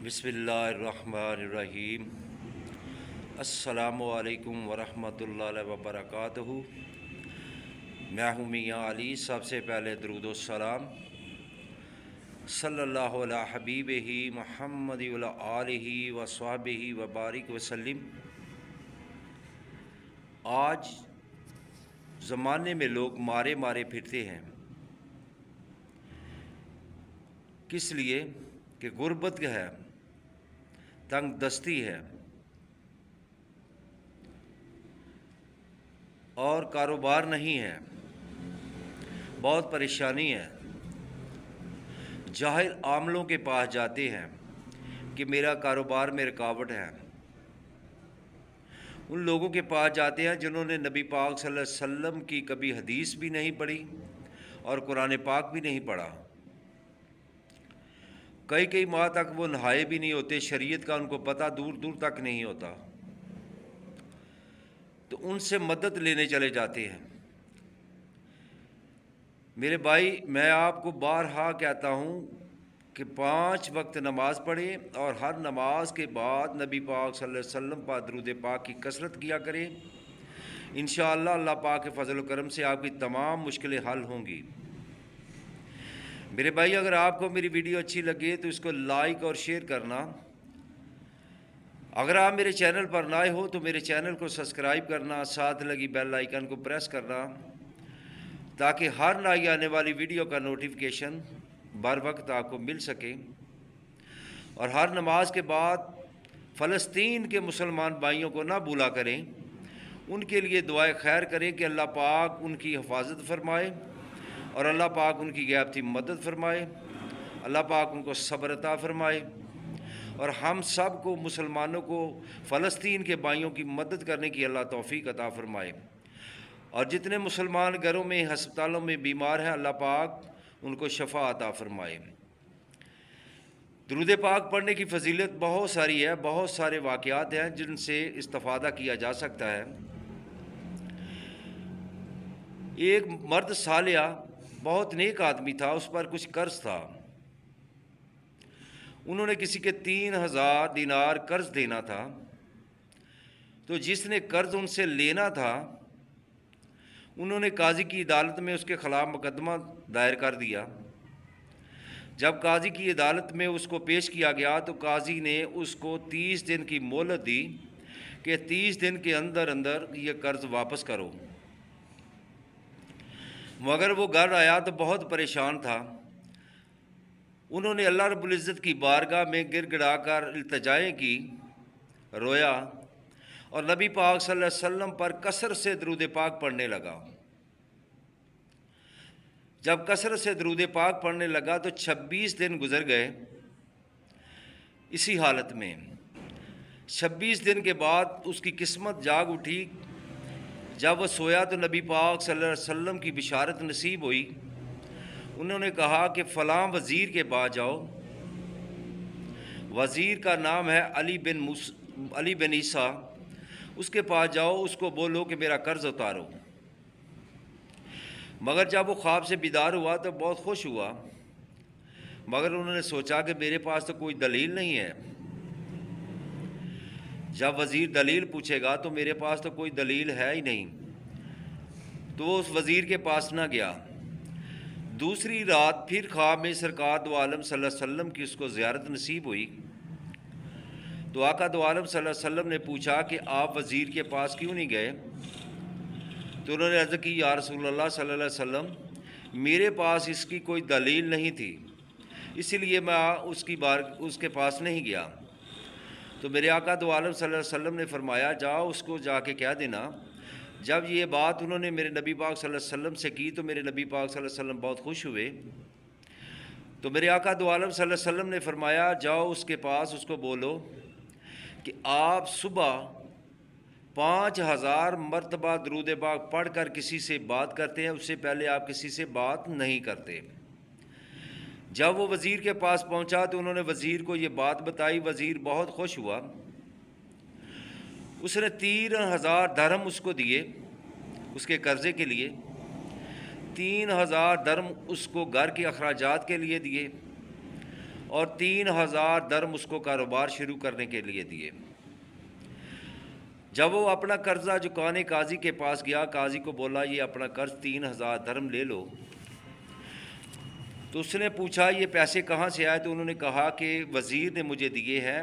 بسم اللہ الرحمن الرحیم۔ السلام علیکم ورحمۃ اللہ وبرکاتہ۔ میں ہوں میاں علی۔ سب سے پہلے درود و سلام صلی اللہ علیہ حبیب ہی محمد وعلی آلہ و صحبہ وبارک وسلم۔ آج زمانے میں لوگ مارے مارے پھرتے ہیں، کس لیے کہ غربت ہے، تنگ دستی ہے اور کاروبار نہیں ہے، بہت پریشانی ہے۔ جاہل عاملوں کے پاس جاتے ہیں کہ میرا کاروبار میں رکاوٹ ہے، ان لوگوں کے پاس جاتے ہیں جنہوں نے نبی پاک صلی اللہ علیہ وسلم کی کبھی حدیث بھی نہیں پڑھی اور قرآن پاک بھی نہیں پڑھا۔ کئی ماہ تک وہ نہائے بھی نہیں ہوتے، شریعت کا ان کو پتہ دور دور تک نہیں ہوتا، تو ان سے مدد لینے چلے جاتے ہیں۔ میرے بھائی، میں آپ کو بارہا کہتا ہوں کہ 5 وقت نماز پڑھیں اور ہر نماز کے بعد نبی پاک صلی اللہ علیہ وسلم پر درود پاک کی کثرت کیا کریں۔ انشاءاللہ اللہ پاک کے فضل و کرم سے آپ کی تمام مشکلیں حل ہوں گی۔ میرے بھائی، اگر آپ کو میری ویڈیو اچھی لگے تو اس کو لائک اور شیئر کرنا۔ اگر آپ میرے چینل پر نئے ہو تو میرے چینل کو سبسکرائب کرنا، ساتھ لگی بیل آئیکن کو پریس کرنا تاکہ ہر نئی آنے والی ویڈیو کا نوٹیفیکیشن بر وقت آپ کو مل سکے۔ اور ہر نماز کے بعد فلسطین کے مسلمان بھائیوں کو نہ بھولا کریں، ان کے لیے دعائے خیر کریں کہ اللہ پاک ان کی حفاظت فرمائے اور اللہ پاک ان کی غیبی مدد فرمائے، اللہ پاک ان کو صبر عطا فرمائے، اور ہم سب کو مسلمانوں کو فلسطین کے بھائیوں کی مدد کرنے کی اللہ توفیق عطا فرمائے۔ اور جتنے مسلمان گھروں میں ہسپتالوں میں بیمار ہیں، اللہ پاک ان کو شفا عطا فرمائے۔ درود پاک پڑھنے کی فضیلت بہت ساری ہے، بہت سارے واقعات ہیں جن سے استفادہ کیا جا سکتا ہے۔ ایک مرد صالح بہت نیک آدمی تھا، اس پر کچھ قرض تھا۔ انہوں نے کسی کے 3000 دینار قرض دینا تھا، تو جس نے قرض ان سے لینا تھا انہوں نے قاضی کی عدالت میں اس کے خلاف مقدمہ دائر کر دیا۔ جب قاضی کی عدالت میں اس کو پیش کیا گیا تو قاضی نے اس کو 30 دن کی مہلت دی کہ 30 دن کے اندر یہ قرض واپس کرو، مگر وہ گھر آیا تو بہت پریشان تھا۔ انہوں نے اللہ رب العزت کی بارگاہ میں گر گڑا کر التجائیں کی، رویا اور نبی پاک صلی اللہ علیہ وسلم پر کثرت سے درود پاک پڑھنے لگا۔ جب کثرت سے درود پاک پڑھنے لگا تو 26 دن گزر گئے اسی حالت میں۔ 26 دن کے بعد اس کی قسمت جاگ اٹھی۔ جب وہ سویا تو نبی پاک صلی اللہ علیہ وسلم کی بشارت نصیب ہوئی۔ انہوں نے کہا کہ فلاں وزیر کے پاس جاؤ، وزیر کا نام ہے علی بن عیسیٰ، اس کے پاس جاؤ، اس کو بولو کہ میرا قرض اتارو۔ مگر جب وہ خواب سے بیدار ہوا تو بہت خوش ہوا، مگر انہوں نے سوچا کہ میرے پاس تو کوئی دلیل نہیں ہے۔ جب وزیر دلیل پوچھے گا تو میرے پاس تو کوئی دلیل ہے ہی نہیں، تو وہ اس وزیر کے پاس نہ گیا۔ دوسری رات پھر خواب میں سرکار دو عالم صلی اللہ علیہ وسلم کی اس کو زیارت نصیب ہوئی، تو آقا دو عالم صلی اللہ علیہ وسلم نے پوچھا کہ آپ وزیر کے پاس کیوں نہیں گئے؟ تو انہوں نے عرض کی، یا رسول اللہ صلی اللہ علیہ وسلم، میرے پاس اس کی کوئی دلیل نہیں تھی، اسی لیے میں اس کے پاس نہیں گیا۔ تو میرے آقا دو عالم صلی اللہ علیہ وسلم نے فرمایا، جاؤ اس کو جا کے کہہ دینا۔ جب یہ بات انہوں نے میرے نبی پاک صلی اللہ علیہ وسلم سے کی تو میرے نبی پاک صلی اللہ علیہ وسلم بہت خوش ہوئے۔ تو میرے آقا دو عالم صلی اللہ علیہ وسلم نے فرمایا، جاؤ اس کے پاس، اس کو بولو کہ آپ صبح 5000 مرتبہ درود پاک پڑھ کر کسی سے بات کرتے ہیں، اس سے پہلے آپ کسی سے بات نہیں کرتے۔ جب وہ وزیر کے پاس پہنچا تو انہوں نے وزیر کو یہ بات بتائی۔ وزیر بہت خوش ہوا، اس نے 3000 درہم اس کو دیے اس کے قرضے کے لیے، 3000 درہم اس کو گھر کے اخراجات کے لیے دیے، اور 3,000 درم اس کو کاروبار شروع کرنے کے لیے دیے۔ جب وہ اپنا قرضہ چکانے قاضی کے پاس گیا، قاضی کو بولا یہ اپنا قرض 3,000 درم لے لو۔ تو اس نے پوچھا یہ پیسے کہاں سے آئے؟ تو انہوں نے کہا کہ وزیر نے مجھے دیے ہیں۔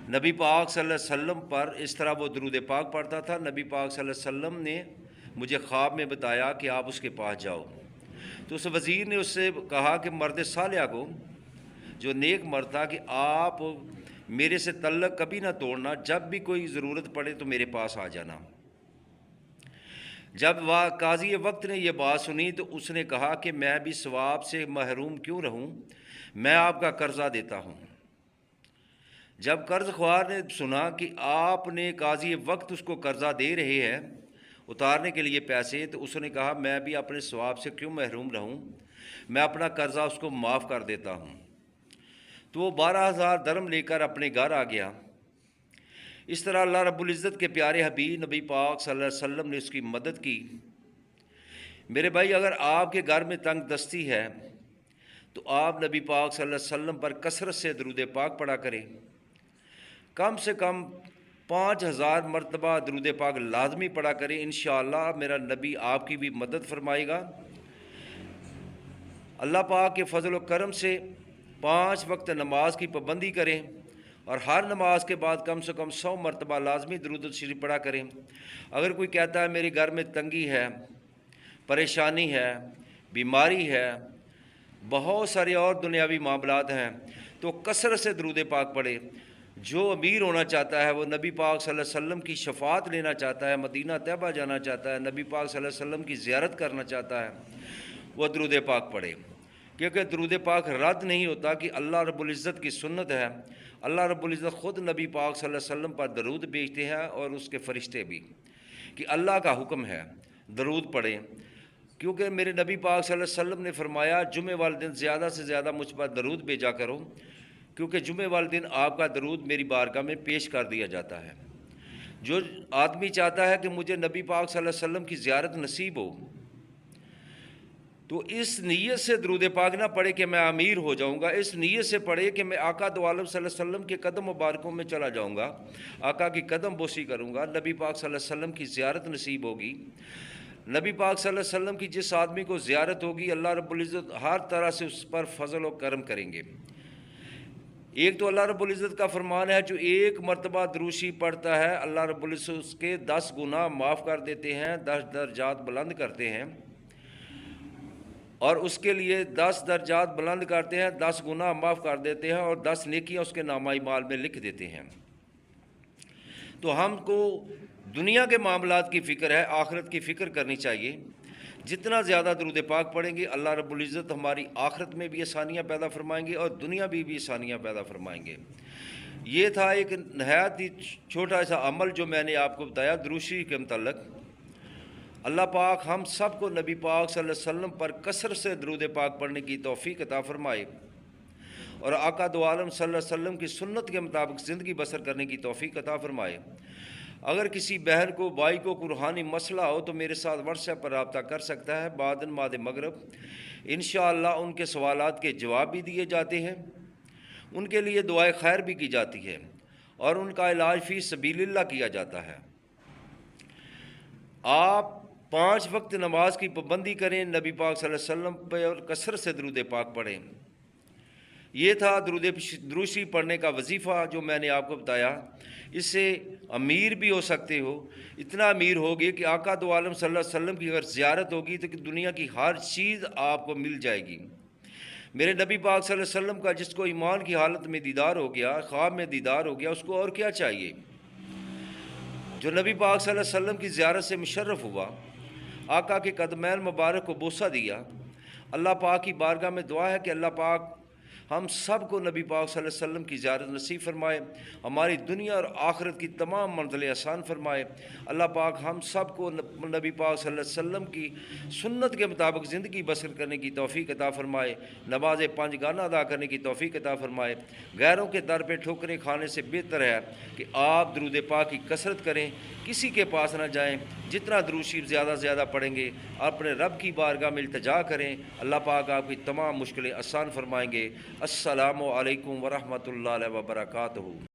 نبی پاک صلی اللہ علیہ وسلم پر اس طرح وہ درود پاک پڑھتا تھا، نبی پاک صلی اللہ علیہ وسلم نے مجھے خواب میں بتایا کہ آپ اس کے پاس جاؤ۔ تو اس وزیر نے اس سے کہا کہ مرد صالح کو، جو نیک مرد تھا، کہ آپ میرے سے تعلق کبھی نہ توڑنا، جب بھی کوئی ضرورت پڑے تو میرے پاس آ جانا۔ جب قاضی وقت نے یہ بات سنی تو اس نے کہا کہ میں بھی ثواب سے محروم کیوں رہوں، میں آپ کا قرضہ دیتا ہوں۔ جب قرض خوار نے سنا کہ آپ نے قاضی وقت اس کو قرضہ دے رہے ہیں اتارنے کے لیے پیسے، تو اس نے کہا میں بھی اپنے ثواب سے کیوں محروم رہوں، میں اپنا قرضہ اس کو معاف کر دیتا ہوں۔ تو وہ 12,000 درم لے کر اپنے گھر آ گیا۔ اس طرح اللہ رب العزت کے پیارے حبیب نبی پاک صلی اللہ علیہ وسلم نے اس کی مدد کی۔ میرے بھائی، اگر آپ کے گھر میں تنگ دستی ہے تو آپ نبی پاک صلی اللہ علیہ وسلم پر کثرت سے درود پاک پڑھا کریں، کم سے کم 5,000 مرتبہ درود پاک لازمی پڑھا کریں۔ انشاءاللہ میرا نبی آپ کی بھی مدد فرمائے گا۔ اللہ پاک کے فضل و کرم سے 5 وقت نماز کی پابندی کریں اور ہر نماز کے بعد کم سے کم 100 مرتبہ لازمی درود شریف پڑھا کریں۔ اگر کوئی کہتا ہے میرے گھر میں تنگی ہے، پریشانی ہے، بیماری ہے، بہت سارے اور دنیاوی معاملات ہیں، تو کثرت سے درود پاک پڑھے۔ جو امیر ہونا چاہتا ہے، وہ نبی پاک صلی اللہ علیہ وسلم کی شفاعت لینا چاہتا ہے، مدینہ طیبہ جانا چاہتا ہے، نبی پاک صلی اللہ علیہ وسلم کی زیارت کرنا چاہتا ہے، وہ درود پاک پڑھے، کیونکہ درود پاک رد نہیں ہوتا کہ اللہ رب العزت کی سنت ہے۔ اللہ رب العزت خود نبی پاک صلی اللہ علیہ وسلم پر درود بھیجتے ہیں اور اس کے فرشتے بھی، کہ اللہ کا حکم ہے درود پڑھیں، کیونکہ میرے نبی پاک صلی اللہ علیہ وسلم نے فرمایا جمعہ والے دن زیادہ سے زیادہ مجھ پر درود بھیجا کرو، کیونکہ جمعہ والے دن آپ کا درود میری بارگاہ میں پیش کر دیا جاتا ہے۔ جو آدمی چاہتا ہے کہ مجھے نبی پاک صلی اللہ علیہ وسلم کی زیارت نصیب ہو، تو اس نیت سے درود پاک نہ پڑھے کہ میں امیر ہو جاؤں گا، اس نیت سے پڑھے کہ میں آقا دو عالم صلی اللہ علیہ وسلم کے قدم مبارکوں میں چلا جاؤں گا، آقا کی قدم بوسی کروں گا، نبی پاک صلی اللہ علیہ وسلم کی زیارت نصیب ہوگی۔ نبی پاک صلی اللہ علیہ وسلم کی جس آدمی کو زیارت ہوگی، اللہ رب العزت ہر طرح سے اس پر فضل و کرم کریں گے۔ ایک تو اللہ رب العزت کا فرمان ہے، جو ایک مرتبہ دروشی پڑھتا ہے اللہ رب العزت اس کے 10 گناہ معاف کر دیتے ہیں، 10 درجات بلند کرتے ہیں، اور اس کے لیے 10 درجات بلند کرتے ہیں، 10 گناہ معاف کر دیتے ہیں، اور 10 نیکیاں اس کے نامہ اعمال میں لکھ دیتے ہیں۔ تو ہم کو دنیا کے معاملات کی فکر ہے، آخرت کی فکر کرنی چاہیے۔ جتنا زیادہ درود پاک پڑھیں گے، اللہ رب العزت ہماری آخرت میں بھی آسانیاں پیدا فرمائیں گے اور دنیا بھی آسانیاں پیدا فرمائیں گے۔ یہ تھا ایک نہایت ہی چھوٹا سا عمل جو میں نے آپ کو بتایا درود شریف کے متعلق۔ اللہ پاک ہم سب کو نبی پاک صلی اللہ علیہ وسلم پر کثرت سے درود پاک پڑھنے کی توفیق عطا فرمائے اور آقا دو عالم صلی اللہ علیہ وسلم کی سنت کے مطابق زندگی بسر کرنے کی توفیق عطا فرمائے۔ اگر کسی بہن کو، بھائی کو کوئی روحانی مسئلہ ہو تو میرے ساتھ واٹس ایپ پر رابطہ کر سکتا ہے، بعدن ماد مغرب انشاءاللہ ان کے سوالات کے جواب بھی دیے جاتے ہیں، ان کے لیے دعائے خیر بھی کی جاتی ہے اور ان کا علاج فی سبیل اللہ کیا جاتا ہے۔ آپ 5 وقت نماز کی پابندی کریں، نبی پاک صلی اللہ علیہ وسلم پہ اور کثرت سے درود پاک پڑھیں۔ یہ تھا درود شریف پڑھنے کا وظیفہ جو میں نے آپ کو بتایا۔ اس سے امیر بھی ہو سکتے ہو، اتنا امیر ہوگی کہ آقا دو عالم صلی اللہ علیہ وسلم کی اگر زیارت ہوگی تو دنیا کی ہر چیز آپ کو مل جائے گی۔ میرے نبی پاک صلی اللہ علیہ وسلم کا جس کو ایمان کی حالت میں دیدار ہو گیا، خواب میں دیدار ہو گیا، اس کو اور کیا چاہیے؟ جو نبی پاک صلی اللہ علیہ وسلم کی زیارت سے مشرف ہوا، آقا کے قدمین مبارک کو بوسہ دیا، اللہ پاک کی بارگاہ میں دعا ہے کہ اللہ پاک ہم سب کو نبی پاک صلی اللہ علیہ وسلم کی زیارت نصیب فرمائے، ہماری دنیا اور آخرت کی تمام منزلیں آسان فرمائے۔ اللہ پاک ہم سب کو نبی پاک صلی اللہ علیہ وسلم کی سنت کے مطابق زندگی بسر کرنے کی توفیق عطا فرمائے، نماز 5 گانا ادا کرنے کی توفیق عطا فرمائے۔ غیروں کے در پہ ٹھوکریں کھانے سے بہتر ہے کہ آپ درود پاک کی کثرت کریں، کسی کے پاس نہ جائیں، جتنا درود شریف زیادہ سے زیادہ پڑھیں گے اپنے رب کی بارگاہ میں التجا کریں، اللہ پاک آپ کی تمام مشکلیں آسان فرمائیں گے۔ السلام علیکم ورحمۃ اللہ وبرکاتہ۔